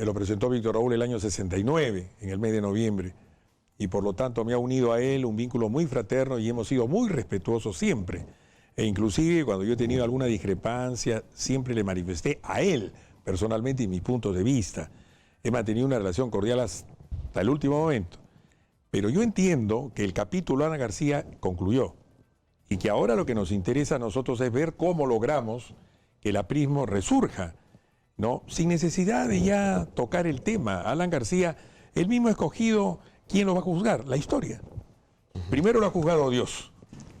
me lo presentó Víctor Raúl el año 69, en el mes de noviembre, y por lo tanto me ha unido a él un vínculo muy fraterno y hemos sido muy respetuosos siempre. E inclusive cuando yo he tenido alguna discrepancia, siempre le manifesté a él personalmente y mis puntos de vista. He mantenido una relación cordial hasta el último momento. Pero yo entiendo que el capítulo Alan García concluyó y que ahora lo que nos interesa a nosotros es ver cómo logramos que el aprismo resurja, ¿no? Sin necesidad de ya tocar el tema. Alan García, él mismo ha escogido quién lo va a juzgar, la historia. Primero lo ha juzgado Dios,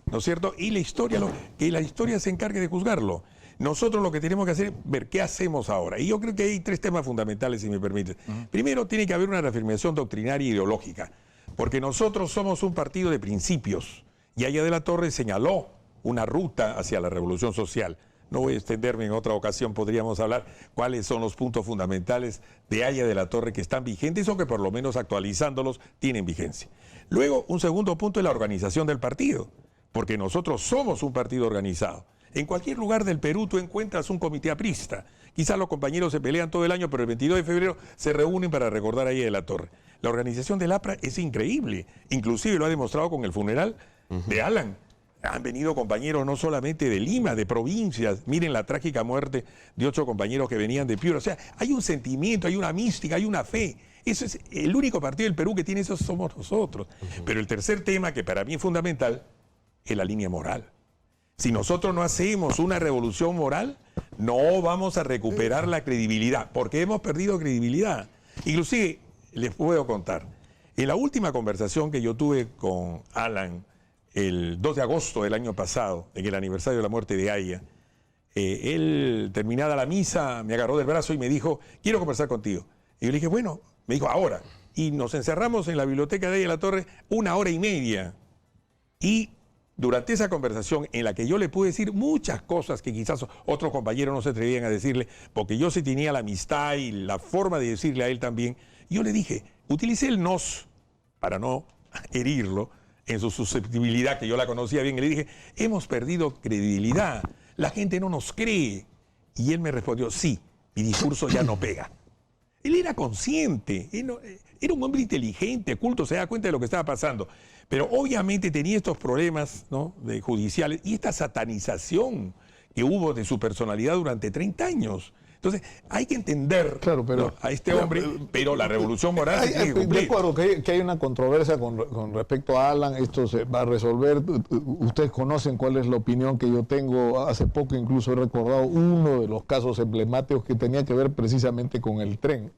¿no es cierto? Y la historia, que la historia se encargue de juzgarlo. Nosotros lo que tenemos que hacer es ver qué hacemos ahora. Y yo creo que hay tres temas fundamentales, si me permite. Primero, tiene que haber una reafirmación doctrinaria e ideológica, porque nosotros somos un partido de principios. Y Haya de la Torre señaló una ruta hacia la revolución social. No voy a extenderme, en otra ocasión podríamos hablar cuáles son los puntos fundamentales de Haya de la Torre que están vigentes o que por lo menos actualizándolos tienen vigencia. Luego, un segundo punto es la organización del partido, porque nosotros somos un partido organizado. En cualquier lugar del Perú tú encuentras un comité aprista. Quizás los compañeros se pelean todo el año, pero el 22 de febrero se reúnen para recordar a Haya de la Torre. La organización del APRA es increíble, inclusive lo ha demostrado con el funeral de Alan. Han venido compañeros no solamente de Lima, de provincias. Miren la trágica muerte de 8 compañeros que venían de Piura. O sea, hay un sentimiento, hay una mística, hay una fe. Eso es el único partido del Perú que tiene eso, somos nosotros. Pero el tercer tema, que para mí es fundamental, es la línea moral. Si nosotros no hacemos una revolución moral, no vamos a recuperar la credibilidad, porque hemos perdido credibilidad. Inclusive, les puedo contar, en la última conversación que yo tuve con Alan, el 2 de agosto del año pasado, en el aniversario de la muerte de Haya, él, terminada la misa, me agarró del brazo y me dijo, quiero conversar contigo. Y yo le dije, bueno, me dijo, ahora. Y nos encerramos en la biblioteca de Haya de la Torre 1 hora y media. Y durante esa conversación, en la que yo le pude decir muchas cosas que quizás otros compañeros no se atrevían a decirle, porque yo sí tenía la amistad y la forma de decirle a él también, yo le dije, utilicé el nos para no herirlo en su susceptibilidad, que yo la conocía bien, y le dije, hemos perdido credibilidad, la gente no nos cree. Y él me respondió, sí, mi discurso ya no pega. Él era consciente, era un hombre inteligente, culto, se da cuenta de lo que estaba pasando. Pero obviamente tenía estos problemas, ¿no?, de judiciales y esta satanización que hubo de su personalidad durante 30 años. Entonces, hay que entender, claro, pero, ¿no?, a este hombre, pero la revolución moral se tiene que cumplir. De acuerdo que hay una controversia con respecto a Alan, esto se va a resolver. Ustedes conocen cuál es la opinión que yo tengo. Hace poco incluso he recordado uno de los casos emblemáticos que tenía que ver precisamente con el tren.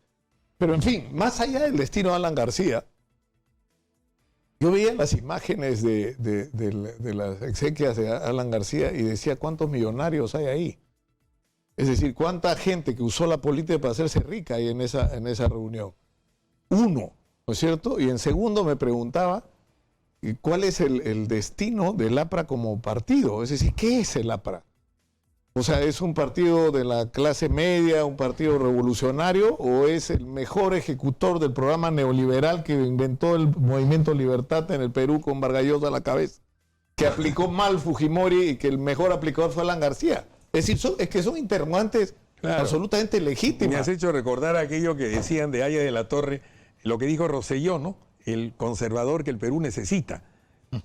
Pero en fin, más allá del destino de Alan García, yo veía las imágenes de las exequias de Alan García y decía, ¿cuántos millonarios hay ahí? Es decir, ¿cuánta gente que usó la política para hacerse rica ahí en esa reunión? Uno, ¿no es cierto? Y en segundo me preguntaba, ¿cuál es el destino del APRA como partido? Es decir, ¿qué es el APRA? O sea, ¿es un partido de la clase media, un partido revolucionario, o es el mejor ejecutor del programa neoliberal que inventó el Movimiento Libertad en el Perú con Vargas Llosa a la cabeza, que aplicó mal Fujimori y que el mejor aplicador fue Alan García? Es decir, es que son interrogantes absolutamente legítimas. Me has hecho recordar aquello que decían de Haya de la Torre, lo que dijo Rosselló, ¿no?, el conservador que el Perú necesita.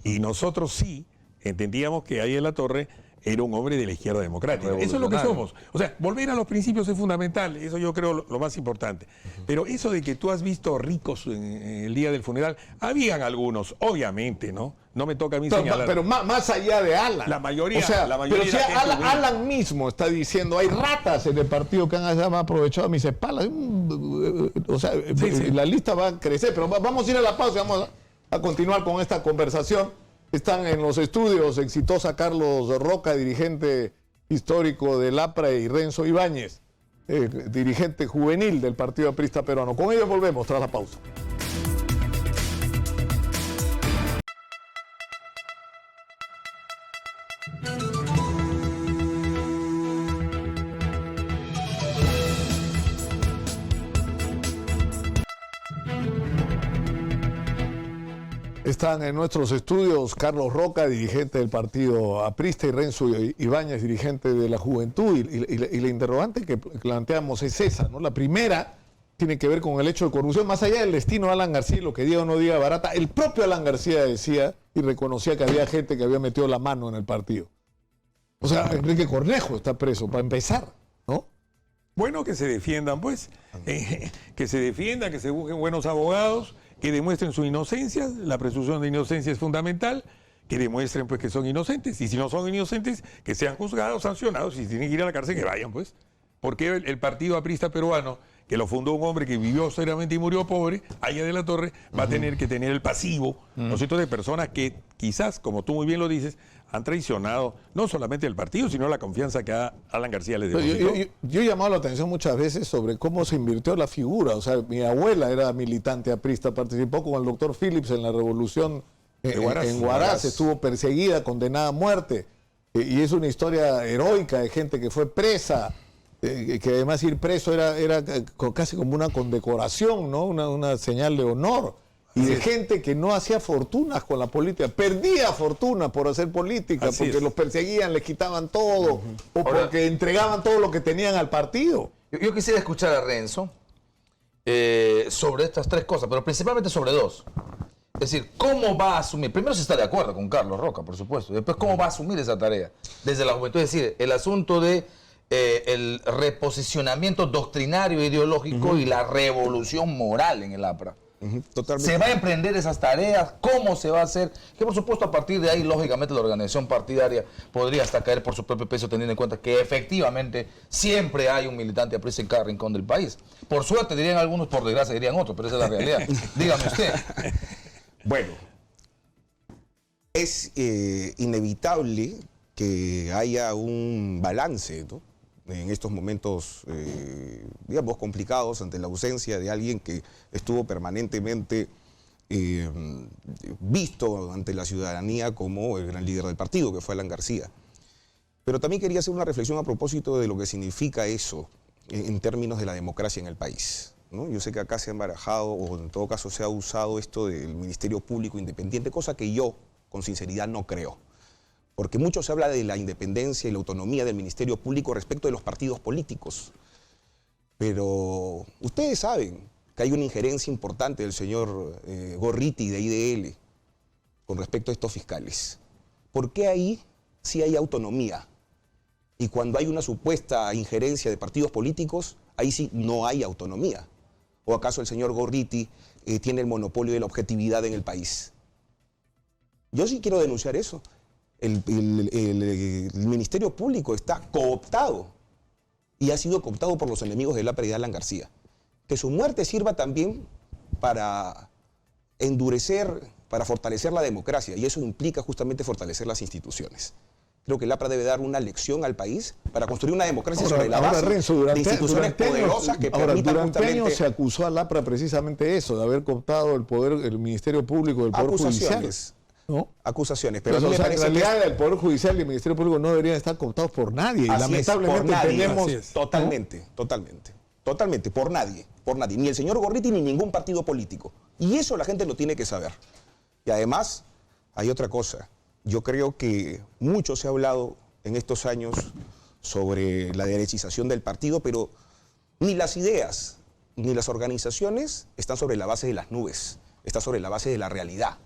Y nosotros sí entendíamos que Haya de la Torre era un hombre de la izquierda democrática. Eso es lo que somos. O sea, volver a los principios es fundamental. Eso yo creo lo más importante. Pero eso de que tú has visto ricos en el día del funeral, habían algunos, obviamente, ¿no? No me toca a mí señalar. Pero más allá de Alan. La mayoría. O sea, la mayoría pero si Alan mismo está diciendo, hay ratas en el partido que han aprovechado mis espaldas. O sea, sí. La lista va a crecer. Pero vamos a ir a la pausa y vamos a continuar con esta conversación. Están en los estudios Exitosa Carlos Roca, dirigente histórico del APRA, y Renzo Ibáñez, dirigente juvenil del Partido Aprista Peruano. Con ellos volvemos tras la pausa. Están en nuestros estudios Carlos Roca, dirigente del Partido Aprista, y Renzo Ibáñez, dirigente de la Juventud. Y la interrogante que planteamos es esa, ¿no? La primera, tiene que ver con el hecho de corrupción, más allá del destino de Alan García, lo que diga o no diga Barata, el propio Alan García decía y reconocía que había gente que había metido la mano en el partido. O sea, Enrique Cornejo está preso, para empezar, ¿no? Bueno, que se defiendan, pues. Que se defiendan, que se busquen buenos abogados, que demuestren su inocencia. La presunción de inocencia es fundamental. Que demuestren, pues, que son inocentes. Y si no son inocentes, que sean juzgados, sancionados. Y si tienen que ir a la cárcel, que vayan, pues. Porque el Partido Aprista Peruano, que lo fundó un hombre que vivió seriamente y murió pobre, Aya de la Torre, va a tener que tener el pasivo, ¿no es cierto?, de personas que quizás, como tú muy bien lo dices, han traicionado no solamente el partido, sino la confianza que Alan García les depositó. Yo he llamado la atención muchas veces sobre cómo se invirtió la figura. O sea, mi abuela era militante aprista, participó con el doctor Phillips en la revolución en Huaraz, estuvo perseguida, condenada a muerte. Y es una historia heroica de gente que fue presa, que además ir preso era casi como una condecoración, ¿no? Una señal de honor. Y de gente que no hacía fortunas con la política, perdía fortuna por hacer política, porque los perseguían, les quitaban todo, o porque entregaban todo lo que tenían al partido. Yo quisiera escuchar a Renzo sobre estas tres cosas, pero principalmente sobre dos. Es decir, ¿cómo va a asumir? Primero se está de acuerdo con Carlos Roca, por supuesto. Después, ¿cómo va a asumir esa tarea desde la juventud? Es decir, el asunto de el reposicionamiento doctrinario, ideológico y la revolución moral en el APRA. Totalmente. ¿Se va a emprender esas tareas? ¿Cómo se va a hacer? Que por supuesto a partir de ahí, lógicamente, la organización partidaria podría hasta caer por su propio peso, teniendo en cuenta que efectivamente siempre hay un militante aprista en cada rincón del país. Por suerte dirían algunos, por desgracia dirían otros, pero esa es la realidad. Dígame usted. Bueno, es inevitable que haya un balance, ¿no?, en estos momentos, digamos, complicados ante la ausencia de alguien que estuvo permanentemente visto ante la ciudadanía como el gran líder del partido, que fue Alan García. Pero también quería hacer una reflexión a propósito de lo que significa eso en términos de la democracia en el país, ¿no? Yo sé que acá se han barajado, o en todo caso se ha usado esto del Ministerio Público Independiente, cosa que yo, con sinceridad, no creo. Porque mucho se habla de la independencia y la autonomía del Ministerio Público respecto de los partidos políticos. Pero ustedes saben que hay una injerencia importante del señor Gorriti de IDL con respecto a estos fiscales. ¿Por qué ahí sí hay autonomía? Y cuando hay una supuesta injerencia de partidos políticos, ahí sí no hay autonomía. ¿O acaso el señor Gorriti tiene el monopolio de la objetividad en el país? Yo sí quiero denunciar eso. El Ministerio Público está cooptado y ha sido cooptado por los enemigos de la APRA y de Alan García. Que su muerte sirva también para endurecer, para fortalecer la democracia, y eso implica justamente fortalecer las instituciones. Creo que el APRA debe dar una lección al país para construir una democracia sobre la base de instituciones poderosas que permitan durante años se acusó al APRA precisamente de eso, de haber cooptado el poder, el Ministerio Público del Poder Judicial, ¿no? Acusaciones, pero en realidad el Poder Judicial y el Ministerio Público no deberían estar cooptados por nadie. Y lamentablemente tenemos... Totalmente, por nadie, ni el señor Gorriti ni ningún partido político. Y eso la gente lo tiene que saber. Y además, hay otra cosa. Yo creo que mucho se ha hablado en estos años sobre la derechización del partido, pero ni las ideas ni las organizaciones están sobre la base de las nubes, está sobre la base de la realidad.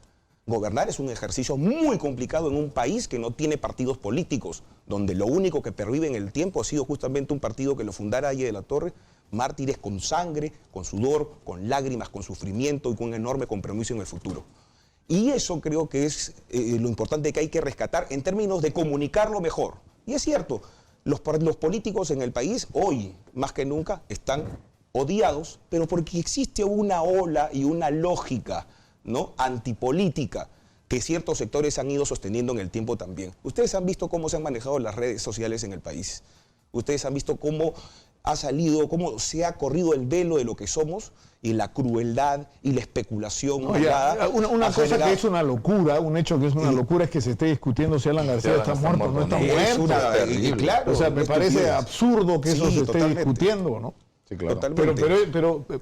Gobernar es un ejercicio muy complicado en un país que no tiene partidos políticos, donde lo único que pervive en el tiempo ha sido justamente un partido que lo fundara Aya de la Torre, mártires con sangre, con sudor, con lágrimas, con sufrimiento y con un enorme compromiso en el futuro. Y eso creo que es lo importante que hay que rescatar en términos de comunicarlo mejor. Y es cierto, los políticos en el país hoy, más que nunca, están odiados, pero porque existe una ola y una lógica, ¿no?, antipolítica que ciertos sectores han ido sosteniendo en el tiempo también. Ustedes han visto cómo se han manejado las redes sociales en el país. Ustedes han visto cómo ha salido, cómo se ha corrido el velo de lo que somos y la crueldad y la especulación. Una cosa que es una locura, un hecho que es una locura es que se esté discutiendo si Alan García está muerto o no está muerto. Claro, o sea, me parece absurdo que eso se esté discutiendo, ¿no? Sí, claro.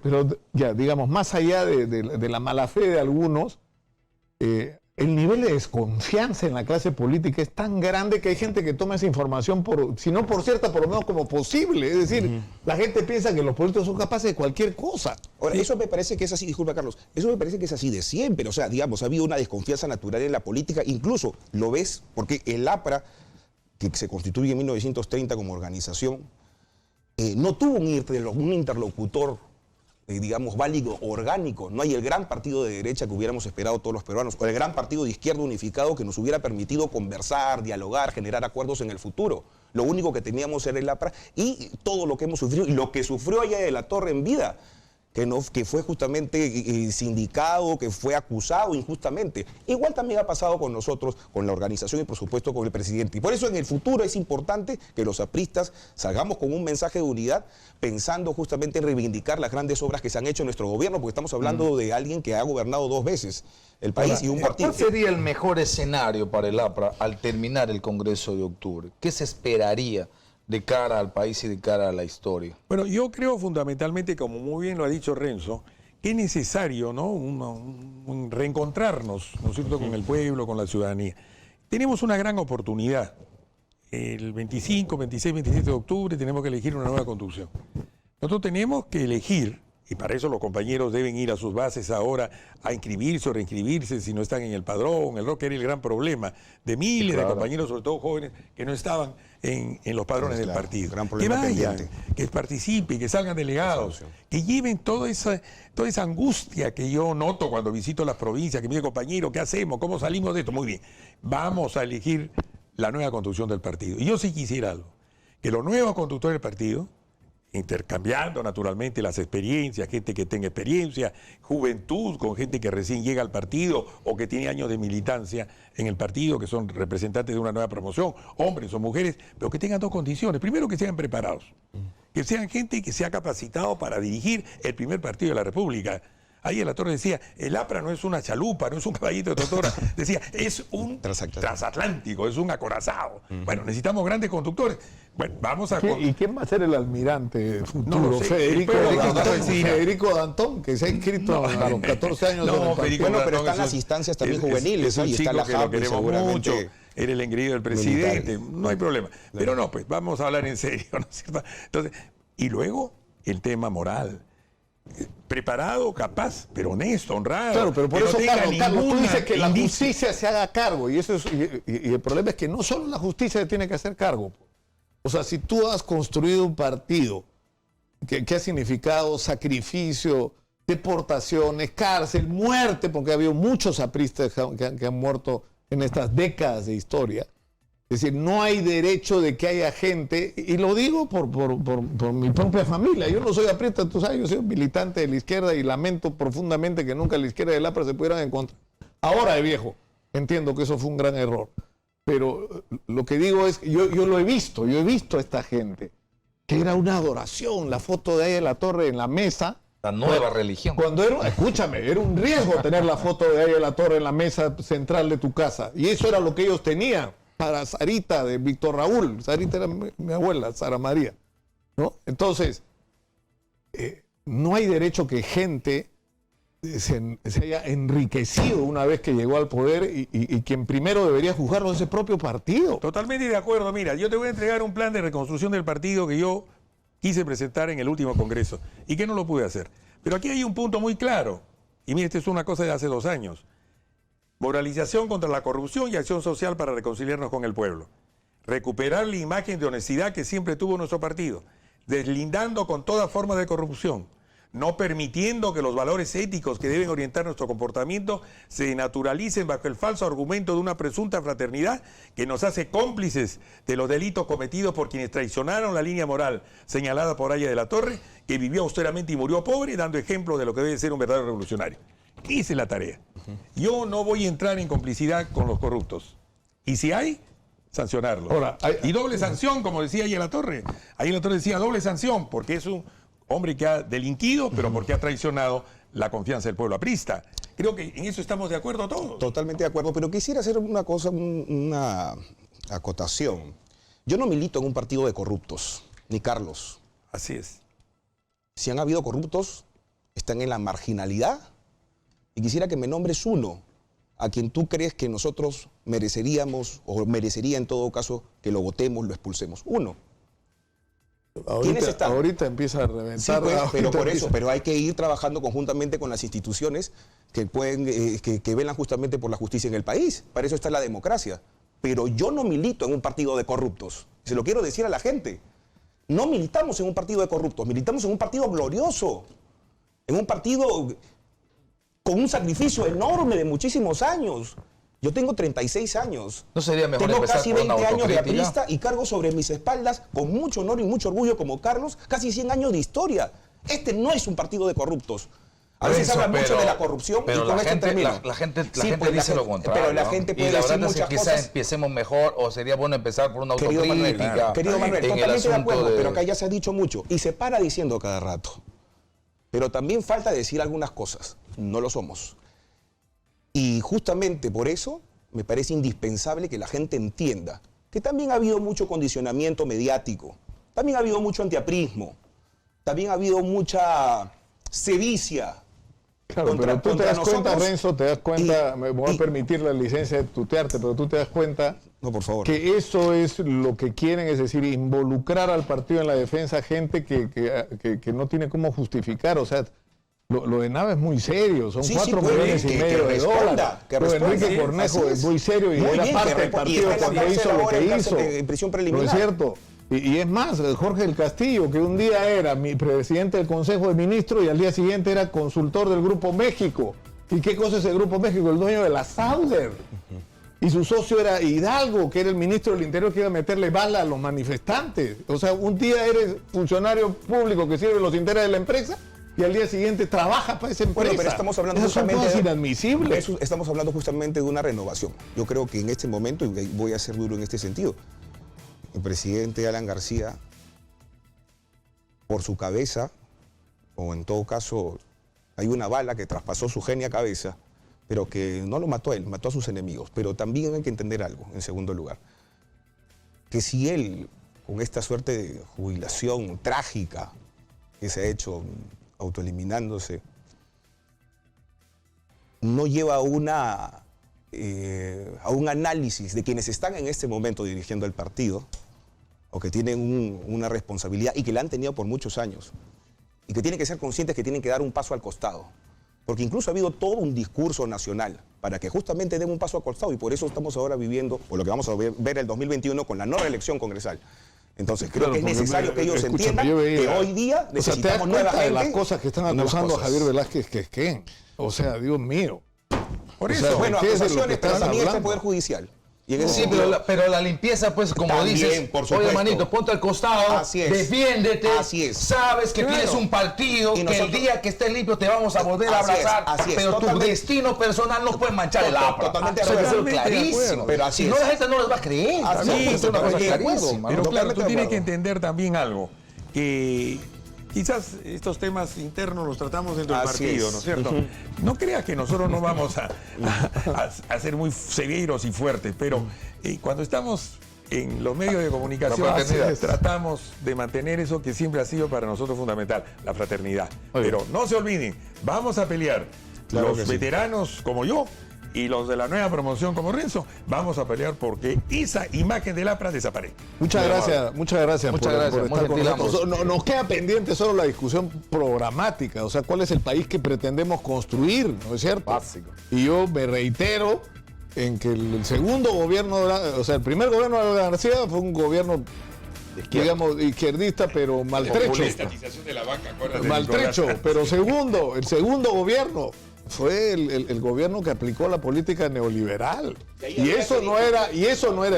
Pero ya, digamos, más allá de la mala fe de algunos, el nivel de desconfianza en la clase política es tan grande que hay gente que toma esa información, si no por cierta, por lo menos como posible. Es decir, la gente piensa que los políticos son capaces de cualquier cosa. Ahora, eso me parece que es así, disculpa Carlos, eso me parece que es así de siempre. O sea, digamos, ha habido una desconfianza natural en la política, incluso lo ves porque el APRA, que se constituye en 1930 como organización, no tuvo un interlocutor digamos, válido, orgánico. No hay el gran partido de derecha que hubiéramos esperado todos los peruanos, o el gran partido de izquierda unificado que nos hubiera permitido conversar, dialogar, generar acuerdos en el futuro. Lo único que teníamos era el APRA y todo lo que hemos sufrido, y lo que sufrió Aya de la Torre en vida, que fue justamente sindicado, que fue acusado injustamente. Igual también ha pasado con nosotros, con la organización y por supuesto con el presidente. Y por eso en el futuro es importante que los apristas salgamos con un mensaje de unidad, pensando justamente en reivindicar las grandes obras que se han hecho en nuestro gobierno, porque estamos hablando de alguien que ha gobernado 2 veces el país. Ahora, y un partido. ¿Cuál sería el mejor escenario para el APRA al terminar el Congreso de octubre? ¿Qué se esperaría de cara al país y de cara a la historia? Bueno, yo creo fundamentalmente, como muy bien lo ha dicho Renzo, que es necesario, ¿no?, un reencontrarnos, ¿no es cierto?, con el pueblo, con la ciudadanía. Tenemos una gran oportunidad. El 25, 26, 27 de octubre tenemos que elegir una nueva constitución. Nosotros tenemos que elegir, y para eso los compañeros deben ir a sus bases ahora a inscribirse o reinscribirse si no están en el padrón, que era el gran problema de miles de compañeros, sobre todo jóvenes, que no estaban en los padrones del partido. Que vayan, que participen, que salgan delegados, que lleven toda esa angustia que yo noto cuando visito las provincias, que me dice, compañero, ¿qué hacemos? ¿Cómo salimos de esto? Muy bien, vamos a elegir la nueva constitución del partido. Y yo sí quisiera algo, que los nuevos conductores del partido, intercambiando naturalmente las experiencias, gente que tenga experiencia, juventud con gente que recién llega al partido o que tiene años de militancia en el partido, que son representantes de una nueva promoción, hombres o mujeres, pero que tengan 2 condiciones. Primero, que sean preparados, que sean gente que sea capacitado para dirigir el primer partido de la República. Ahí en la Torre decía, el APRA no es una chalupa, no es un caballito de totora, decía, es un transatlántico, es un acorazado. Bueno, necesitamos grandes conductores. Bueno, vamos a... ¿Y quién va a ser el almirante futuro? No, Federico Dantón, que se ha inscrito a los 14 años en el partido. Bueno, pero están las instancias también juveniles, ahí está la JAP, que lo queremos mucho, era el engreído del presidente, no hay problema. Pero no, pues vamos a hablar en serio, ¿no es cierto? Entonces, y luego el tema moral. Preparado, capaz, pero honesto, honrado. Claro, pero por eso, Carlos, tú dices que la justicia se haga cargo, y el problema es que no solo la justicia tiene que hacer cargo. O sea, si tú has construido un partido que ha significado sacrificio, deportaciones, cárcel, muerte, porque ha habido muchos apristas que han muerto en estas décadas de historia. Es decir, no hay derecho de que haya gente, y lo digo por mi propia familia. Yo no soy aprista, tú sabes, yo soy un militante de la izquierda y lamento profundamente que nunca la izquierda y el APRA se pudieran encontrar. Ahora de viejo, entiendo que eso fue un gran error. Pero lo que digo es, yo lo he visto, yo he visto a esta gente, que era una adoración, la foto de Aya de la Torre en la mesa. La nueva religión. Escúchame, era un riesgo tener la foto de Aya de la Torre en la mesa central de tu casa. Y eso era lo que ellos tenían. Para Sarita de Víctor Raúl. Sarita era mi abuela, Sara María, ¿no? Entonces, no hay derecho que gente se haya enriquecido una vez que llegó al poder y quien primero debería juzgarlo es ese propio partido. Totalmente de acuerdo. Mira, yo te voy a entregar un plan de reconstrucción del partido que yo quise presentar en el último congreso y que no lo pude hacer. Pero aquí hay un punto muy claro. Y mira, esta es una cosa de hace 2 años. Moralización contra la corrupción y acción social para reconciliarnos con el pueblo. Recuperar la imagen de honestidad que siempre tuvo nuestro partido, deslindando con toda forma de corrupción, no permitiendo que los valores éticos que deben orientar nuestro comportamiento se naturalicen bajo el falso argumento de una presunta fraternidad que nos hace cómplices de los delitos cometidos por quienes traicionaron la línea moral señalada por Aya de la Torre, que vivió austeramente y murió pobre, dando ejemplo de lo que debe ser un verdadero revolucionario. Esa es la tarea. Yo no voy a entrar en complicidad con los corruptos. Y si hay, sancionarlos. Y doble sanción, como decía Aya de la Torre. Aya de la Torre decía doble sanción, porque es un hombre que ha delinquido, pero porque ha traicionado la confianza del pueblo aprista. Creo que en eso estamos de acuerdo todos. Totalmente de acuerdo, pero quisiera hacer una cosa, una acotación. Yo no milito en un partido de corruptos, ni Carlos. Así es. Si han habido corruptos, están en la marginalidad. Y quisiera que me nombres uno a quien tú crees que nosotros mereceríamos, o merecería en todo caso, que lo votemos, lo expulsemos? Uno. ¿Quiénes están? Ahorita empieza a reventar. Sí, pues, pero ahorita por eso, empieza. pero hay que ir trabajando conjuntamente con las instituciones que pueden, que velan justamente por la justicia en el país. Para eso está la democracia. Pero yo no milito en un partido de corruptos. Se lo quiero decir a la gente. No militamos en un partido de corruptos, militamos en un partido glorioso, en un partido con un sacrificio enorme de muchísimos años. Yo tengo 36 años. ¿No sería mejor Tengo empezar casi por una 20 años de autocrítica? aprista y cargo sobre mis espaldas, con mucho honor y mucho orgullo como Carlos, casi 100 años de historia. Este no es un partido de corruptos. A veces Renzo, habla mucho pero- de la corrupción pero y con la esto gente, termino. la gente Sí, pues, dice lo contrario. Pero la gente puede y la decir verdad es que muchas quizá cosas. empecemos mejor o sería bueno empezar por una Querido Manuel, autocrítica. querido Manuel, en el totalmente de asunto acuerdo, de- pero acá ya se ha dicho mucho y se para diciendo cada rato. Pero también falta decir algunas cosas. No lo somos. Y justamente por eso me parece indispensable que la gente entienda que también ha habido mucho condicionamiento mediático, también ha habido mucho antiaprismo, también ha habido mucha sevicia. Claro, contra- pero tú te contra das cuenta, nosotros. Renzo, te das cuenta, Y- me voy a y- permitir la licencia de tutearte, pero tú te das cuenta No, por favor. que eso es lo que quieren, es decir, involucrar al partido en la defensa gente que no tiene cómo justificar. O sea, lo de Nava es muy serio, son Sí, 4 sí, muy millones bien, y que medio de responda, dólares. que Lo de responda. Enrique Sí, Cornejo así es es. muy serio y Muy era bien, parte que del responda. Y partido está en la cuando cárcel hizo lo ahora, que en hizo. cárcel en prisión ¿No preliminar. es cierto? Y es más, Jorge del Castillo, que un día era mi presidente del Consejo de Ministros y al día siguiente era consultor del Grupo México. ¿Y qué cosa es el Grupo México? El dueño de la Sauder. Y su socio era Hidalgo, que era el ministro del Interior que iba a meterle bala a los manifestantes. O sea, un día eres funcionario público que sirve los intereses de la empresa y al día siguiente trabajas para esa empresa. Bueno, pero estamos hablando Esas son justamente cosas de- inadmisibles. Estamos hablando justamente de una renovación. Yo creo que en este momento, y voy a ser duro en este sentido, el presidente Alan García, por su cabeza, o en todo caso, hay una bala que traspasó su genia cabeza, pero que no lo mató a él, mató a sus enemigos. Pero también hay que entender algo, en segundo lugar, que si él, con esta suerte de jubilación trágica que se ha hecho autoeliminándose, no lleva a un análisis de quienes están en este momento dirigiendo el partido o que tienen una responsabilidad y que la han tenido por muchos años y que tienen que ser conscientes que tienen que dar un paso al costado. Porque incluso ha habido todo un discurso nacional para que justamente den un paso al costado y por eso estamos ahora viviendo, o lo que vamos a ver el 2021 con la no reelección congresal. Entonces creo Claro, que es porque necesario que ellos escúchame, entiendan yo veía- que hoy día O sea, te das necesitamos nueva cuenta de gente. las cosas que están nuevas acusando a cosas. Javier Velázquez que o sea, Dios mío. Por O eso, sea, Bueno, ¿qué es de lo que acusaciones, pero están también está el hablando? Poder Judicial. Y en ese Sí, sentido- pero la limpieza, pues, como También, dices, por oye, supuesto. manito, ponte al costado, Así es. defiéndete, Así es. sabes que Claro. tienes un partido, Y que el nosotros- día que estés limpio te vamos a volver a Así es, abrazar, así es, pero tu totalmente. destino personal no puede manchar el APRA. Totalmente de Eso debe ser acuerdo. clarísimo. Pero así si no, es. la gente no les va a creer. Así También es, es una cosa totalmente de acuerdo. clarísima. pero ¿no? claro, tú Totalmente de tienes que acuerdo. entender también algo, que quizás estos temas internos los tratamos dentro del Así partido, es. ¿no es cierto? No creas que nosotros no vamos a ser muy severos y fuertes, pero cuando estamos en los medios de comunicación La fraternidad. tratamos de mantener eso que siempre ha sido para nosotros fundamental, la fraternidad. Muy bien. Pero no se olviden, vamos a pelear. Claro Los que sí. veteranos como yo y los de la nueva promoción como Renzo, vamos a pelear porque esa imagen del APRA desaparezca. Muchas gracias Muchas gracias, muy estar con gentil nosotros. ambos. Nos queda pendiente solo la discusión programática, o sea, cuál es el país que pretendemos construir, ¿no es cierto? Básico. Y yo me reitero en que el segundo gobierno, o sea, el primer gobierno de García fue un gobierno, digamos, izquierdista, pero maltrecho. de la banca, acuérdate, Maltrecho, Nicolás. pero el segundo gobierno fue el gobierno que aplicó la política neoliberal. Y eso no era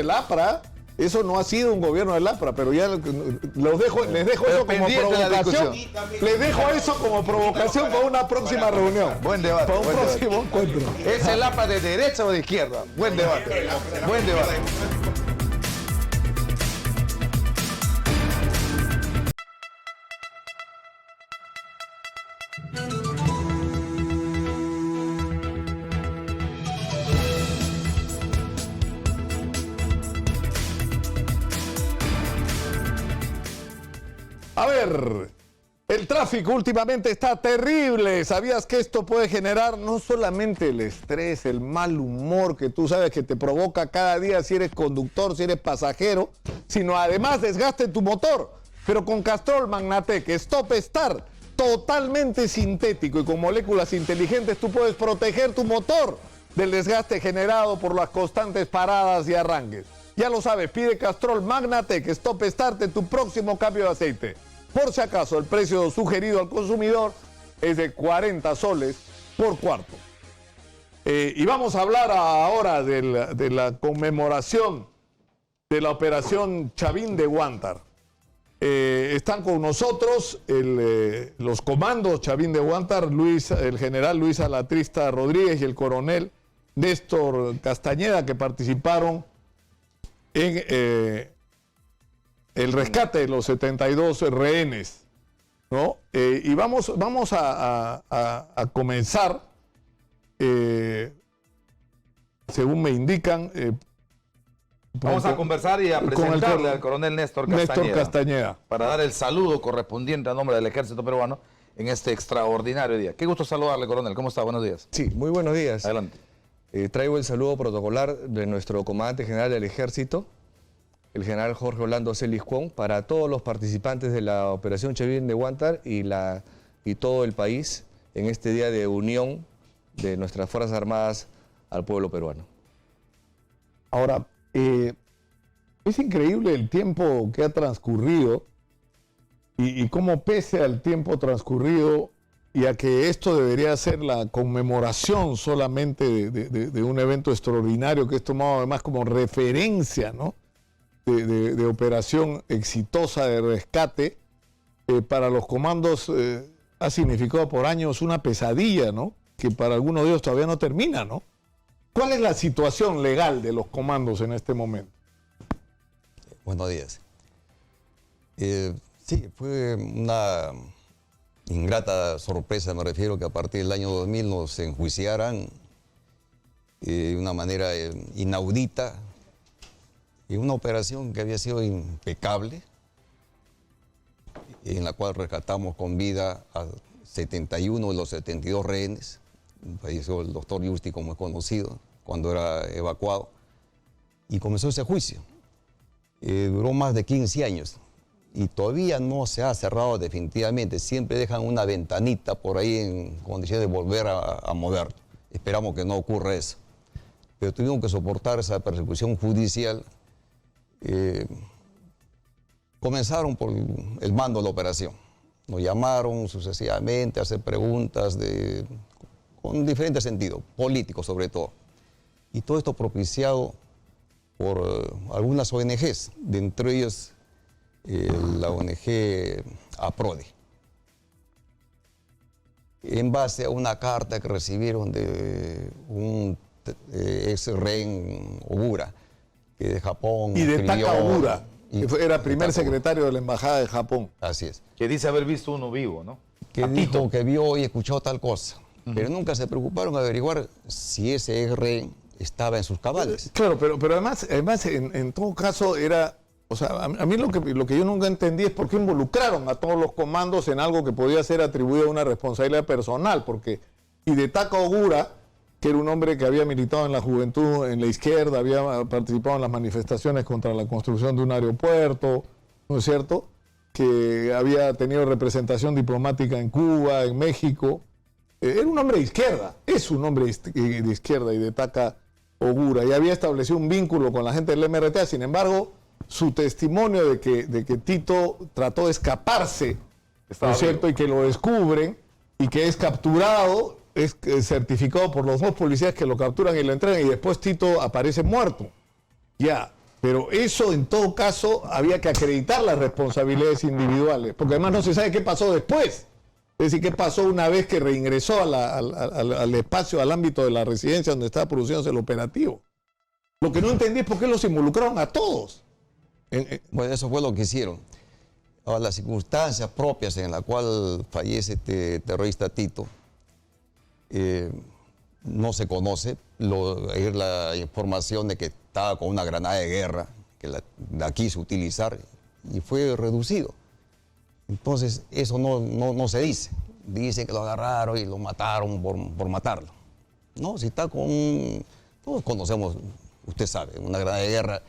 el APRA, eso no ha sido un gobierno del APRA, pero ya les dejo eso como pendiente la provocación. discusión. Les dejo eso como provocación para una próxima reunión. Buen debate, Para un buen debate. próximo encuentro. ¿Es el APRA de derecha o de izquierda? Buen debate. Buen debate. A ver, El tráfico últimamente está terrible. ¿Sabías que esto puede generar no solamente el estrés, el mal humor que tú sabes que te provoca cada día si eres conductor, si eres pasajero, sino además desgaste en tu motor? Pero con Castrol Magnatec Stop Start, totalmente sintético y con moléculas inteligentes, tú puedes proteger tu motor del desgaste generado por las constantes paradas y arranques. Ya lo sabes, pide Castrol Magnatec Stop Start en tu próximo cambio de aceite. Por si acaso, el precio sugerido al consumidor es de 40 soles por cuarto. Y vamos a hablar ahora de la conmemoración de la operación Chavín de Huántar. Están con nosotros los comandos Chavín de Huántar, el general Luis Alatrista Rodríguez y el coronel Néstor Castañeda, que participaron en el rescate de los 72 rehenes, ¿no? Y vamos a comenzar, según me indican, Vamos a conversar y a presentarle al coronel Néstor Castañeda para dar el saludo correspondiente a nombre del ejército peruano en este extraordinario día. Qué gusto saludarle, coronel. ¿Cómo está? Buenos días. Sí, muy buenos días. Adelante. Traigo el saludo protocolar de nuestro comandante general del ejército, el general Jorge Orlando Celis Cuón, para todos los participantes de la operación Chavín de Huántar y todo el país en este día de unión de nuestras Fuerzas Armadas al pueblo peruano. Ahora, es increíble el tiempo que ha transcurrido y cómo pese al tiempo transcurrido y a que esto debería ser la conmemoración solamente de un evento extraordinario que es tomado además como referencia, ¿no? de operación exitosa de rescate, para los comandos ha significado por años una pesadilla, ¿no? Que para algunos de ellos todavía no termina, ¿no? ¿Cuál es la situación legal de los comandos en este momento? Buenos días. Sí, fue una ingrata sorpresa, me refiero, que a partir del año 2000 nos enjuiciaran de una manera inaudita, y una operación que había sido impecable, en la cual rescatamos con vida a 71 de los 72 rehenes. Falleció el doctor Yusti, como es conocido, cuando era evacuado, y comenzó ese juicio. Duró más de 15 años y todavía no se ha cerrado definitivamente. Siempre dejan una ventanita por ahí en condición de volver a mover. Esperamos que no ocurra eso. Pero tuvimos que soportar esa persecución judicial. Comenzaron por el mando de la operación. Nos llamaron sucesivamente a hacer preguntas con diferentes sentidos, políticos sobre todo. Y todo esto propiciado por algunas ONGs, de entre ellos la ONG APRODE. En base a una carta que recibieron de un ex rehén Ogura, que de Japón. Y de Taka Ogura, que era primer Taka secretario de la Embajada de Japón. Así es. Que dice haber visto uno vivo, ¿no? Que dijo que vio y escuchó tal cosa. Pero nunca se preocuparon a averiguar si ese ex rehén estaba en sus cabales. Claro, pero además en todo caso era, o sea, a mí lo que yo nunca entendí es por qué involucraron a todos los comandos en algo que podía ser atribuido a una responsabilidad personal, porque Hidetaka Ogura, que era un hombre que había militado en la juventud, en la izquierda, había participado en las manifestaciones contra la construcción de un aeropuerto, ¿no es cierto?, que había tenido representación diplomática en Cuba, en México. Era un hombre de izquierda, es un hombre de izquierda, Hidetaka Ogura, y había establecido un vínculo con la gente del MRTA. Sin embargo, su testimonio de que Tito trató de escaparse, ¿no es cierto?, y que lo descubren, y que es capturado, es certificado por los dos policías que lo capturan y lo entregan, y después Tito aparece muerto. Ya, pero eso en todo caso había que acreditar las responsabilidades individuales, porque además no se sabe qué pasó después. Es decir, qué pasó una vez que reingresó al espacio, al ámbito de la residencia donde estaba produciéndose el operativo. Lo que no entendí es por qué los involucraron a todos. Bueno, eso fue lo que hicieron. Ahora, las circunstancias propias en las cuales fallece este terrorista Tito no se conoce. Hay la información de que estaba con una granada de guerra, que la quiso utilizar y fue reducido. Entonces, eso no se dice. Dicen que lo agarraron y lo mataron por matarlo. No, si está con... Todos conocemos, usted sabe, una gran guerra,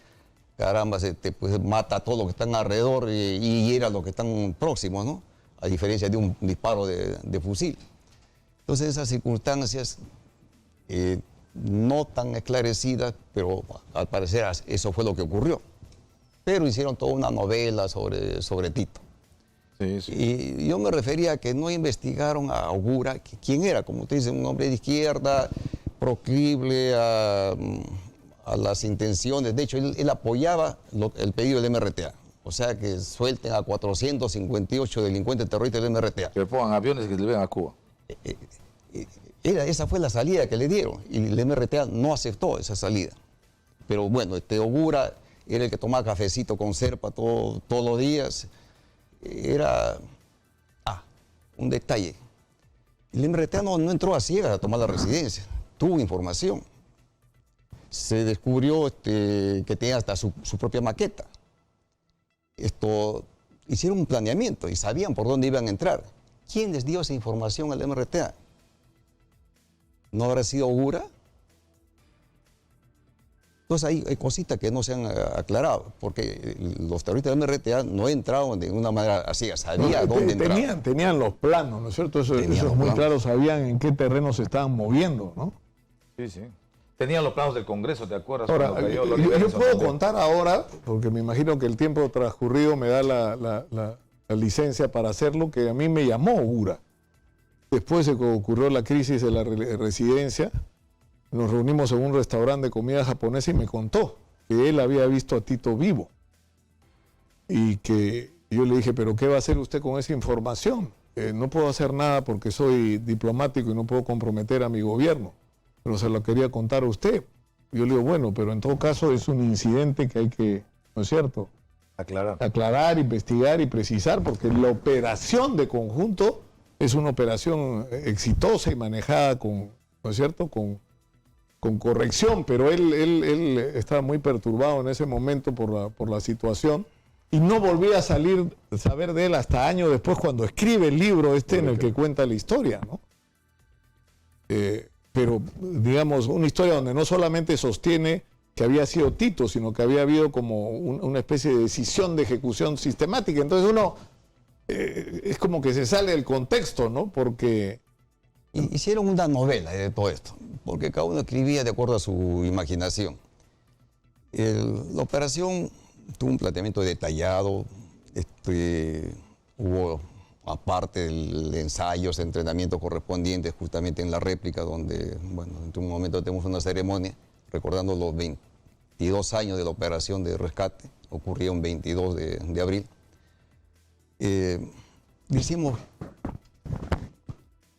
caramba, pues, mata a todos los que están alrededor y hiera a los que están próximos, ¿no? A diferencia de un disparo de fusil. Entonces, esas circunstancias no tan esclarecidas, pero al parecer eso fue lo que ocurrió. Pero hicieron toda una novela sobre Tito. Sí, sí. Y yo me refería a que no investigaron a Ogura, quién era, como usted dice, un hombre de izquierda, proclive a las intenciones. De hecho, él apoyaba el pedido del MRTA. O sea, que suelten a 458 delincuentes terroristas del MRTA. Que pongan aviones y que se lleven a Cuba. Esa fue la salida que le dieron y el MRTA no aceptó esa salida. Pero bueno, Ogura era el que tomaba cafecito con Serpa todos los días. Era un detalle. El MRTA no entró a ciegas a tomar la residencia, tuvo información. Se descubrió que tenía hasta su propia maqueta. Hicieron un planeamiento y sabían por dónde iban a entrar. ¿Quién les dio esa información al MRTA? ¿No habrá sido Ogura? Entonces hay cositas que no se han aclarado, porque los terroristas del MRTA no entraron de una manera así, sabían dónde entraban. Tenían los planos, ¿no es cierto? Eso es muy claro, sabían en qué terreno se estaban moviendo, ¿no? Sí, sí. Tenían los planos del Congreso, ¿te acuerdas? Ahora, yo puedo contar ahora, porque me imagino que el tiempo transcurrido me da la licencia para hacerlo, que a mí me llamó Ogura. Después de que ocurrió la crisis de la residencia, nos reunimos en un restaurante de comida japonesa y me contó que él había visto a Tito vivo. Y que yo le dije, ¿pero qué va a hacer usted con esa información? No puedo hacer nada porque soy diplomático y no puedo comprometer a mi gobierno. Pero se lo quería contar a usted. Yo le digo, bueno, pero en todo caso es un incidente que hay que, ¿no es cierto?, aclarar, investigar y precisar, porque la operación de conjunto es una operación exitosa y manejada con, ¿no es cierto?, con corrección, pero él estaba muy perturbado en ese momento por la situación y no volvía a saber de él hasta años después cuando escribe el libro en el que cuenta la historia, ¿no? Pero, digamos, una historia donde no solamente sostiene que había sido Tito, sino que había habido como una especie de decisión de ejecución sistemática. Entonces uno es como que se sale del contexto, ¿no? Porque... Hicieron una novela de todo esto, porque cada uno escribía de acuerdo a su imaginación. La operación tuvo un planteamiento detallado, hubo, aparte del ensayo, ese entrenamiento correspondiente justamente en la réplica, donde, bueno, en un momento tenemos una ceremonia recordando los 22 años de la operación de rescate, ocurrió un 22 de abril.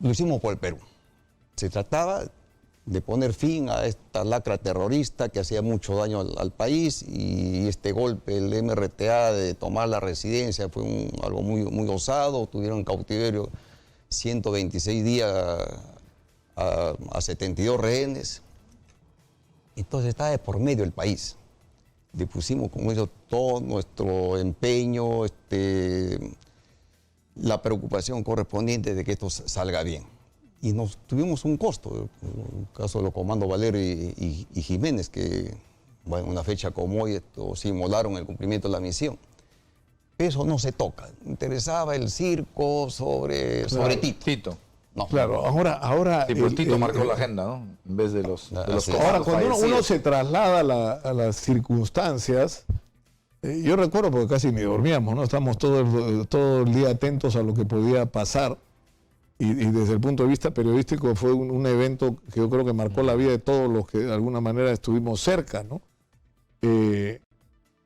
Lo hicimos por el Perú. Se trataba de poner fin a esta lacra terrorista que hacía mucho daño al país, y este golpe, el MRTA de tomar la residencia, fue algo muy osado. Tuvieron en cautiverio 126 días a 72 rehenes. Entonces estaba de por medio el país. Le pusimos con eso todo nuestro empeño, la preocupación correspondiente de que esto salga bien. Y tuvimos un costo, el caso de los comandos Valero y Jiménez, que, bueno, una fecha como hoy, se inmolaron el cumplimiento de la misión. Eso no se toca. Interesaba el circo sobre Tito. No. Claro, ahora Sí, pues Tito marcó la agenda, ¿no? En vez de los ahora, cuando uno se traslada a las circunstancias, yo recuerdo, porque casi ni dormíamos, ¿no? Estamos todo el día atentos a lo que podía pasar, y desde el punto de vista periodístico fue un evento que yo creo que marcó la vida de todos los que de alguna manera estuvimos cerca, ¿no?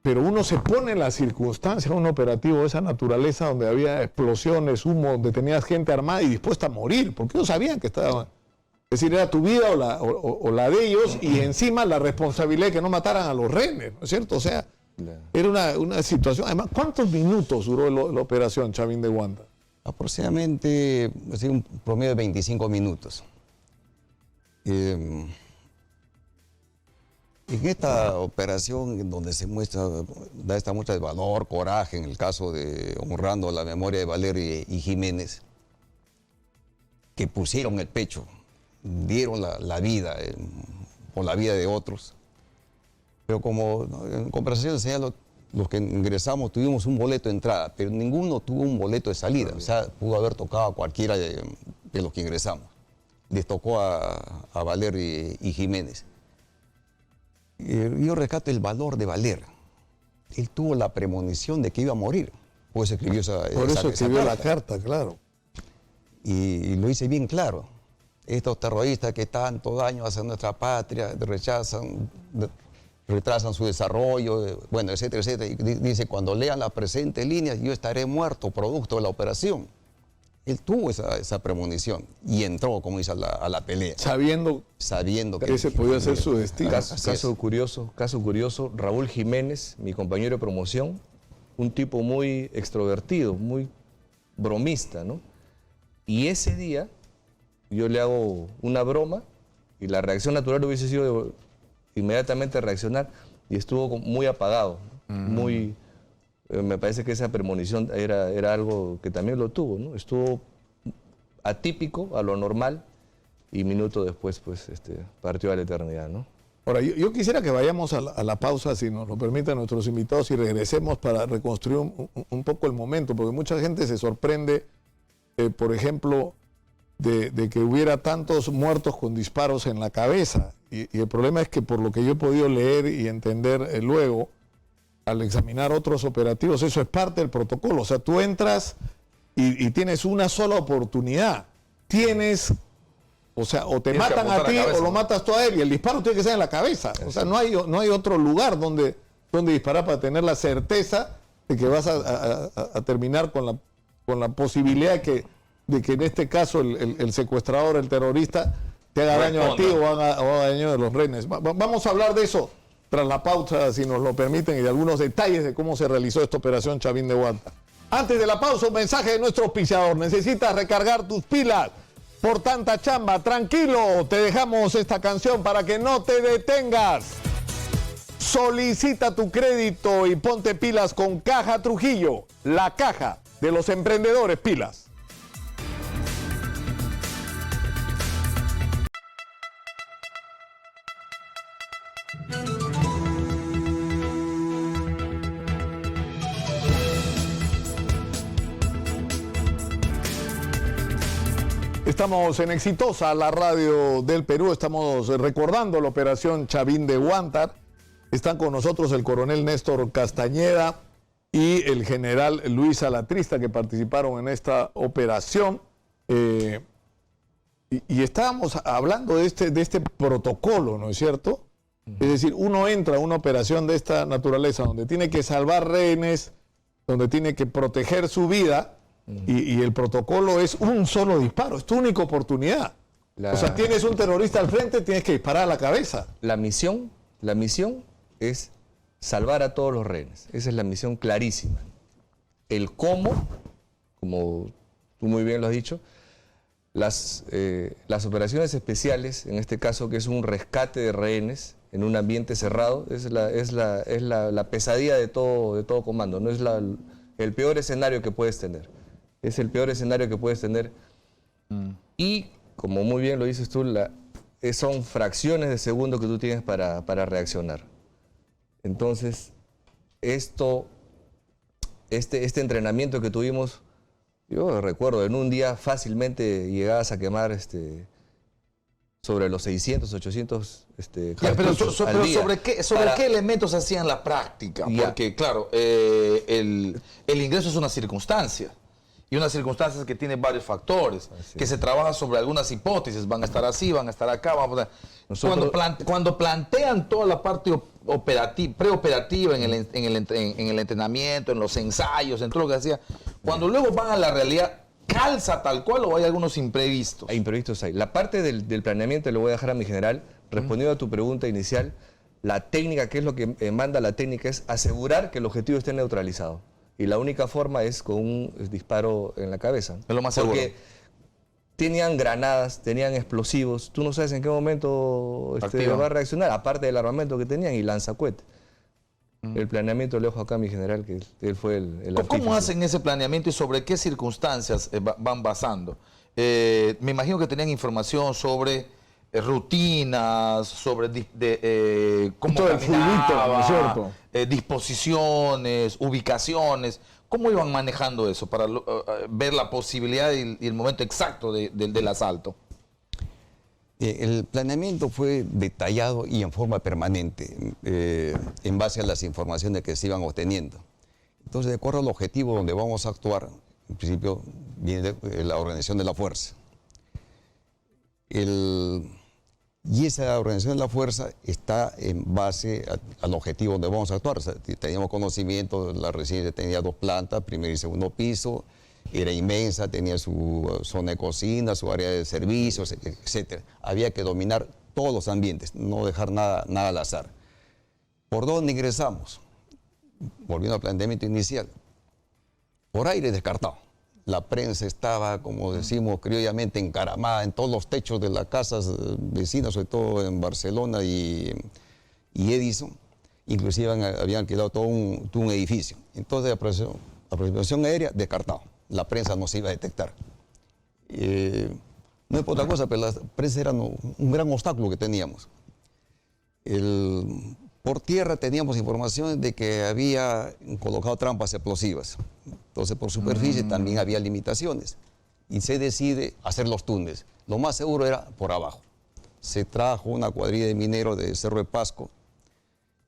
Pero uno se pone en las circunstancias, un operativo de esa naturaleza, donde había explosiones, humo, donde tenías gente armada y dispuesta a morir, porque ellos sabían que estaban... Es decir, era tu vida o la de ellos, y encima la responsabilidad de que no mataran a los rehenes, ¿no es cierto? O sea, era una situación... Además, ¿cuántos minutos duró la operación Chavín de Guanta? Aproximadamente, un promedio de 25 minutos. En esta operación en donde se da esta muestra de valor, coraje, en el caso de honrando la memoria de Valerio y Jiménez, que pusieron el pecho, dieron la vida por la vida de otros. Pero como en conversación señalo, los que ingresamos tuvimos un boleto de entrada, pero ninguno tuvo un boleto de salida. O sea, pudo haber tocado a cualquiera de los que ingresamos. Les tocó a Valerio y Jiménez. Yo rescato el valor de Valer. Él tuvo la premonición de que iba a morir. Pues escribió Por eso escribió la carta, claro. Y lo hice bien claro. Estos terroristas que tanto daño hacen a nuestra patria, retrasan su desarrollo, bueno, etcétera, etcétera. Y dice, cuando lean las presentes líneas, yo estaré muerto producto de la operación. Él tuvo esa premonición y entró, como dice, a la pelea. Sabiendo que ese podía ser su destino. Caso curioso, Raúl Jiménez, mi compañero de promoción, un tipo muy extrovertido, muy bromista, ¿no? Y ese día yo le hago una broma y la reacción natural hubiese sido inmediatamente reaccionar y estuvo muy apagado, muy... me parece que esa premonición era algo que también lo tuvo, ¿no? Estuvo atípico a lo normal y minuto después pues partió a la eternidad, ¿no? Ahora, yo quisiera que vayamos a la pausa, si nos lo permiten nuestros invitados, y regresemos para reconstruir un poco el momento, porque mucha gente se sorprende, por ejemplo, de que hubiera tantos muertos con disparos en la cabeza. Y el problema es que, por lo que yo he podido leer y entender luego, al examinar otros operativos, eso es parte del protocolo. O sea, tú entras y tienes una sola oportunidad. O sea, o te matan a ti o lo matas tú a él, y el disparo tiene que ser en la cabeza. O sea, no hay otro lugar donde disparar para tener la certeza de que vas a terminar con la posibilidad de que en este caso el secuestrador, el terrorista, te haga daño a ti o haga daño a los rehenes. Vamos a hablar de eso tras la pausa, si nos lo permiten, y de algunos detalles de cómo se realizó esta operación Chavín de Huántar. Antes de la pausa, un mensaje de nuestro auspiciador. ¿Necesitas recargar tus pilas por tanta chamba? Tranquilo, te dejamos esta canción para que no te detengas. Solicita tu crédito y ponte pilas con Caja Trujillo, la caja de los emprendedores pilas. Estamos en Exitosa, la radio del Perú. Estamos recordando la operación Chavín de Huántar. Están con nosotros el coronel Néstor Castañeda y el general Luis Alatrista, que participaron en esta operación. Y estábamos hablando de este protocolo, ¿no es cierto? Es decir, uno entra a una operación de esta naturaleza donde tiene que salvar rehenes, donde tiene que proteger su vida. Y el protocolo es un solo disparo, es tu única oportunidad. O sea, tienes un terrorista al frente, tienes que disparar a la cabeza. La misión es salvar a todos los rehenes. Esa es la misión clarísima. El cómo, como tú muy bien lo has dicho, las operaciones especiales, en este caso que es un rescate de rehenes en un ambiente cerrado, es la pesadilla de todo comando. No es el peor escenario que puedes tener. Es el peor escenario que puedes tener. Y, como muy bien lo dices tú, son fracciones de segundo que tú tienes para reaccionar. Entonces, este entrenamiento que tuvimos, yo recuerdo, en un día fácilmente llegabas a quemar sobre los 600, 800 cartuchos al día. ¿Sobre qué elementos se hacían la práctica? Porque, claro, el ingreso es una circunstancia. Y una circunstancia que tiene varios factores, que se trabaja sobre algunas hipótesis, van a estar así, van a estar acá. Cuando plantean toda la parte preoperativa en el entrenamiento, en los ensayos, en todo lo que hacía, cuando luego van a la realidad, ¿calza tal cual o hay algunos imprevistos? Hay imprevistos ahí. La parte del planeamiento le voy a dejar a mi general. Respondiendo a tu pregunta inicial, la técnica, ¿qué es lo que manda la técnica? Es asegurar que el objetivo esté neutralizado. Y la única forma es con un disparo en la cabeza. Es lo más seguro. Porque tenían granadas, tenían explosivos. Tú no sabes en qué momento Activan. va a reaccionar, aparte del armamento que tenían y lanzacohetes. El planeamiento le dejo acá a mi general, que él fue el ¿Cómo artífice. hacen ese planeamiento y sobre qué circunstancias van basando? Me imagino que tenían información sobre rutinas, sobre cómo Todo el fluidito, caminaba, ¿no es cierto? disposiciones, ubicaciones. ¿Cómo iban manejando eso para ver la posibilidad y el momento exacto del asalto? El planeamiento fue detallado y en forma permanente, en base a las informaciones que se iban obteniendo. Entonces, de acuerdo al objetivo donde vamos a actuar, en principio viene la organización de la fuerza. Y esa organización de la fuerza está en base al objetivo donde vamos a actuar. O sea, teníamos conocimiento, la residencia tenía 2 plantas, primer y segundo piso, era inmensa, tenía su zona de cocina, su área de servicios, etc. Había que dominar todos los ambientes, no dejar nada al azar. ¿Por dónde ingresamos? Volviendo al planteamiento inicial. Por aire descartado. La prensa estaba, como decimos criollamente, encaramada en todos los techos de las casas vecinas, sobre todo en Barcelona y Edison. Inclusive habían alquilado todo un edificio. Entonces, aproximación aérea, descartado. La prensa no se iba a detectar. No es por otra cosa, pero la prensa era un gran obstáculo que teníamos. Por tierra teníamos información de que había colocado trampas explosivas. Entonces, por superficie también había limitaciones. Y se decide hacer los túneles. Lo más seguro era por abajo. Se trajo una cuadrilla de mineros de Cerro de Pasco,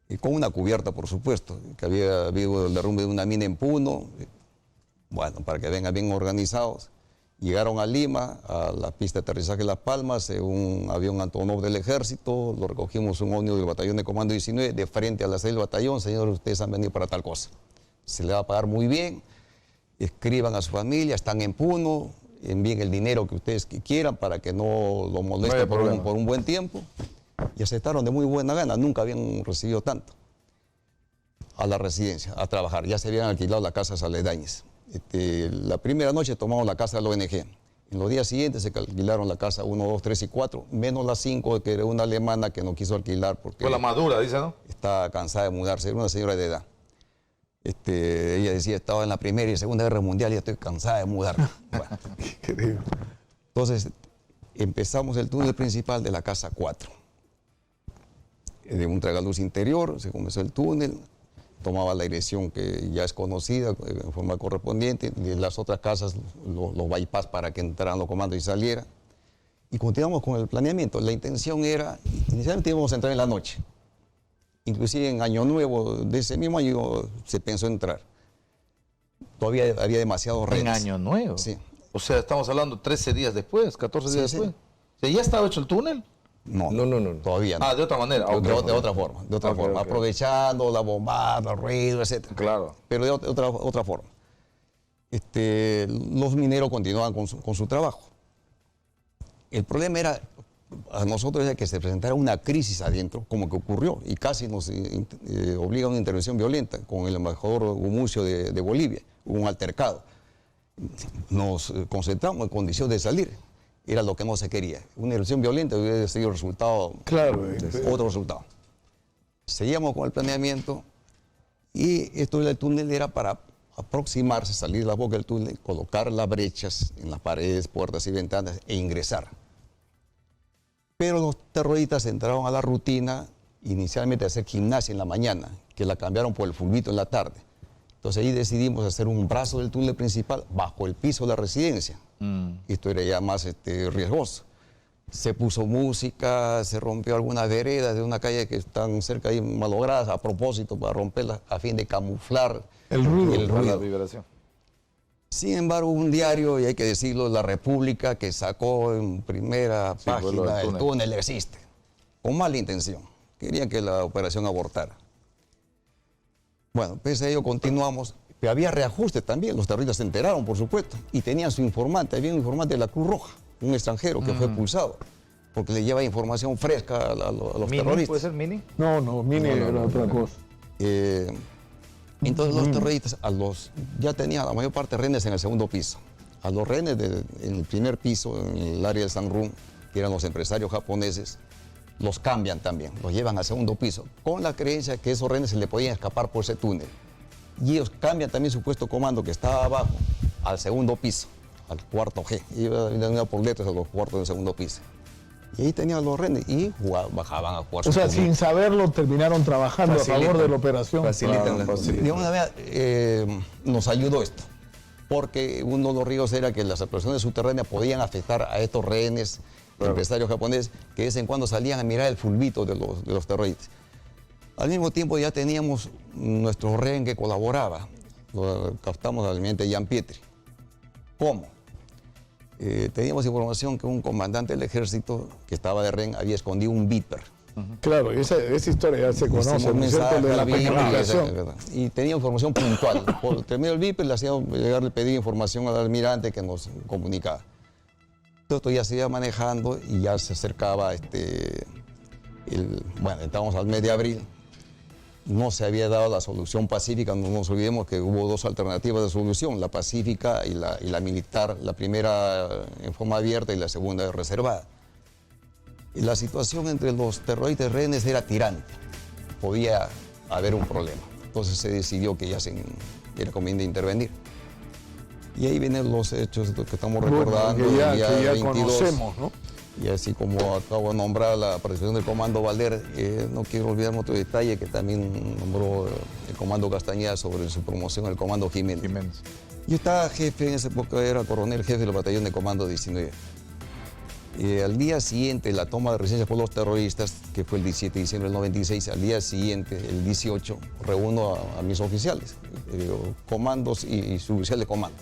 y con una cubierta, por supuesto, que había habido el derrumbe de una mina en Puno. Bueno, para que vengan bien organizados. Llegaron a Lima, a la pista de aterrizaje de Las Palmas, un avión Antonov del Ejército, lo recogimos un ómnibus del Batallón de Comando 19, de frente a la sede del batallón. Señores, ustedes han venido para tal cosa. Se le va a pagar muy bien, escriban a su familia, están en Puno, envíen el dinero que ustedes quieran para que no lo molesten por un buen tiempo. Y aceptaron de muy buena gana, nunca habían recibido tanto. A la residencia, a trabajar. Ya se habían alquilado las casas aledañas. La primera noche tomamos la casa de la ONG. En los días siguientes se alquilaron la casa 1, 2, 3 y 4, menos la 5, que era una alemana que no quiso alquilar porque Fue la madura, dice, ¿no? está cansada de mudarse, era una señora de edad. Ella decía, estaba en la Primera y Segunda Guerra Mundial y estoy cansada de mudarme. Bueno. Entonces, empezamos el túnel principal de la casa 4. De un tragaluz interior, se comenzó el túnel, tomaba la dirección que ya es conocida en forma correspondiente, de las otras casas, los bypass para que entraran los comandos y salieran. Y continuamos con el planeamiento. La intención era, inicialmente íbamos a entrar en la noche. Inclusive en Año Nuevo de ese mismo año se pensó entrar. Todavía había demasiados redes. En Año Nuevo. Sí. O sea, estamos hablando 13 días después, 14 días Sí, después. sí. O sea, ¿ya estaba hecho el túnel? No, No. todavía no. Ah, de otra manera. De, Ok. de otra forma, de otra Ok, forma. ok. Aprovechando la bombada, el ruido, etc. Claro. Pero de otra forma. Los mineros continuaban con su trabajo. El problema era, a nosotros era que se presentara una crisis adentro, como que ocurrió, y casi nos obliga a una intervención violenta con el embajador Gumucio de Bolivia. Hubo un altercado. Nos concentramos en condición de salir. Era lo que no se quería. Una intervención violenta hubiera sido el resultado, Claro. otro resultado. Seguíamos con el planeamiento y esto del túnel era para aproximarse, salir de la boca del túnel, colocar las brechas en las paredes, puertas y ventanas e ingresar. Pero los terroristas entraron a la rutina inicialmente de hacer gimnasia en la mañana, que la cambiaron por el fulbito en la tarde. Entonces ahí decidimos hacer un brazo del túnel principal bajo el piso de la residencia. Esto era ya más riesgoso. Se puso música, se rompió algunas veredas de una calle que están cerca ahí malogradas a propósito para romperlas a fin de camuflar El ruido. el La ruido. vibración. Sin embargo, un diario, y hay que decirlo, La República, que sacó en primera fue lo página del el túnel existe, con mala intención. Querían que la operación abortara. Bueno, pese a ello continuamos, pero había reajuste también, los terroristas se enteraron, por supuesto, y tenían su informante, había un informante de la Cruz Roja, un extranjero que fue expulsado, porque le lleva información fresca a los ¿Mini? terroristas. ¿Puede ser Mini? No, Mini era otra cosa. Entonces los terroristas ya tenían la mayor parte de rehenes en el segundo piso. A los rehenes en el primer piso, en el área del Sanrum, que eran los empresarios japoneses, los cambian también, los llevan al segundo piso, con la creencia que esos rehenes se le podían escapar por ese túnel. Y ellos cambian también su puesto de comando, que estaba abajo, al segundo piso, al cuarto G. Y iban por letras a los cuartos del segundo piso. Y ahí tenían los rehenes y bajaban a jugar. O sea, sin saberlo, terminaron trabajando a favor de la operación. Facilitan la De una vez nos ayudó esto, porque uno de los riesgos era que las operaciones subterráneas podían afectar a estos rehenes, empresarios japoneses, que de vez en cuando salían a mirar el fulbito de los terroristas. Al mismo tiempo ya teníamos nuestro rehén que colaboraba, lo captamos al almirante Jan Pietri. ¿Cómo? Teníamos información que un comandante del ejército que estaba de rehén había escondido un Viper. Claro, esa historia ya se conoce, Hicimos ¿no es cierto? mensaje De a la Viper, comunicación. y tenía información puntual. Por terminar el Viper le hacía llegar, le pedía información al almirante que nos comunicaba. Todo esto ya se iba manejando y ya se acercaba, bueno, estábamos al mes de abril. No se había dado la solución pacífica, no nos olvidemos que hubo dos alternativas de solución, la pacífica y la militar, la primera en forma abierta y la segunda reservada. Y la situación entre los terroristas y rehenes era tirante, podía haber un problema. Entonces se decidió que ya era conveniente intervenir. Y ahí vienen los hechos que estamos recordando. Que ya, el día que ya 22, conocemos, ¿no? y así como acabo de nombrar la participación del Comando Valder, no quiero olvidar otro detalle que también nombró el Comando Castañeda sobre su promoción, el Comando Jiménez. Yo estaba jefe, en esa época era coronel jefe del batallón de Comando 19. Al día siguiente, la toma de resistencia por los terroristas, que fue el 17 de diciembre del 96, al día siguiente, el 18, reúno a mis oficiales, comandos y suboficial de comando.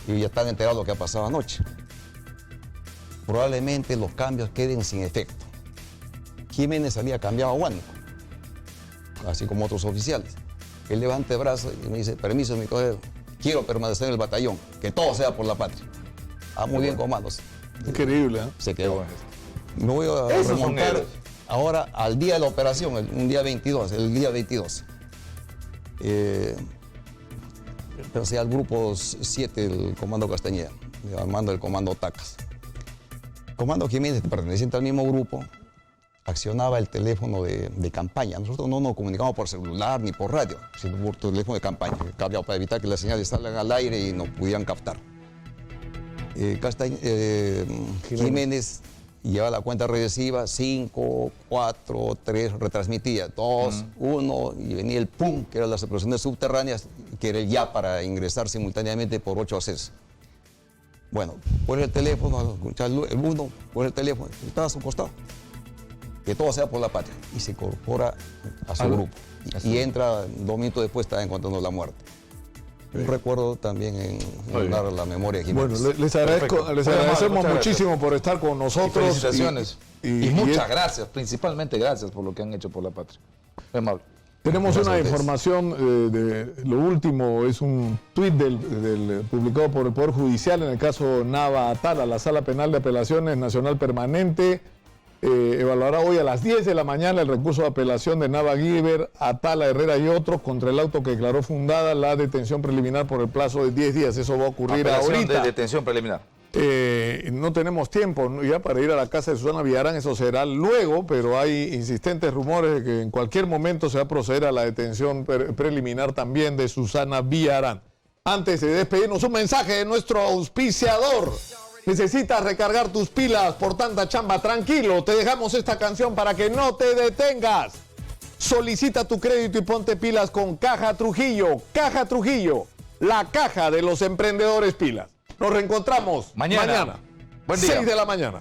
Y ya están enterados de lo que ha pasado anoche. Probablemente los cambios queden sin efecto. Jiménez había cambiado a Huánuco, así como otros oficiales. Él levanta el brazo y me dice, permiso, mi colega, quiero permanecer en el batallón, que todo sea por la patria. Ah, muy bien, comandos. Increíble, ¿eh? Se quedó. Me voy a remontar ahora al día de la operación, un día 22, el día 22. Pertenecía al grupo 7 del Comando Castañeda, al mando del Comando Tacas. Comando Jiménez, perteneciente al mismo grupo, accionaba el teléfono de campaña. Nosotros no nos comunicamos por celular ni por radio, sino por teléfono de campaña, cableado para evitar que las señales salgan al aire y nos pudieran captar. Jiménez llevaba la cuenta regresiva, 5, 4, 3, retransmitía 2, 1, y venía el PUM, que eran las operaciones subterráneas, que era el ya para ingresar simultáneamente por 8 accesos. Bueno, pone el teléfono, escuchar el 1, pone el teléfono, estaba a su costado. Que todo sea por la patria. Y se incorpora a su grupo. Y entra 2 minutos después, está encontrando la muerte. Un recuerdo también en honrar la memoria de Jiménez. Bueno, les agradecemos muchísimo por estar con nosotros. Felicitaciones. Y muchas gracias, principalmente gracias por lo que han hecho por la patria. Muy amable. Tenemos una información de lo último, es un tuit publicado por el Poder Judicial en el caso Nava Atala. La Sala Penal de Apelaciones Nacional Permanente evaluará hoy a las 10 de la mañana el recurso de apelación de Nava Guiber, Atala, Herrera y otros contra el auto que declaró fundada la detención preliminar por el plazo de 10 días. Eso va a ocurrir ahorita. De detención preliminar. No tenemos tiempo ya para ir a la casa de Susana Villarán, eso será luego, pero hay insistentes rumores de que en cualquier momento se va a proceder a la detención preliminar también de Susana Villarán. Antes de despedirnos, un mensaje de nuestro auspiciador. Necesitas recargar tus pilas por tanta chamba, tranquilo, te dejamos esta canción para que no te detengas. Solicita tu crédito y ponte pilas con Caja Trujillo. Caja Trujillo, la caja de los emprendedores pilas. Nos reencontramos mañana. Buen día. 6 de la mañana.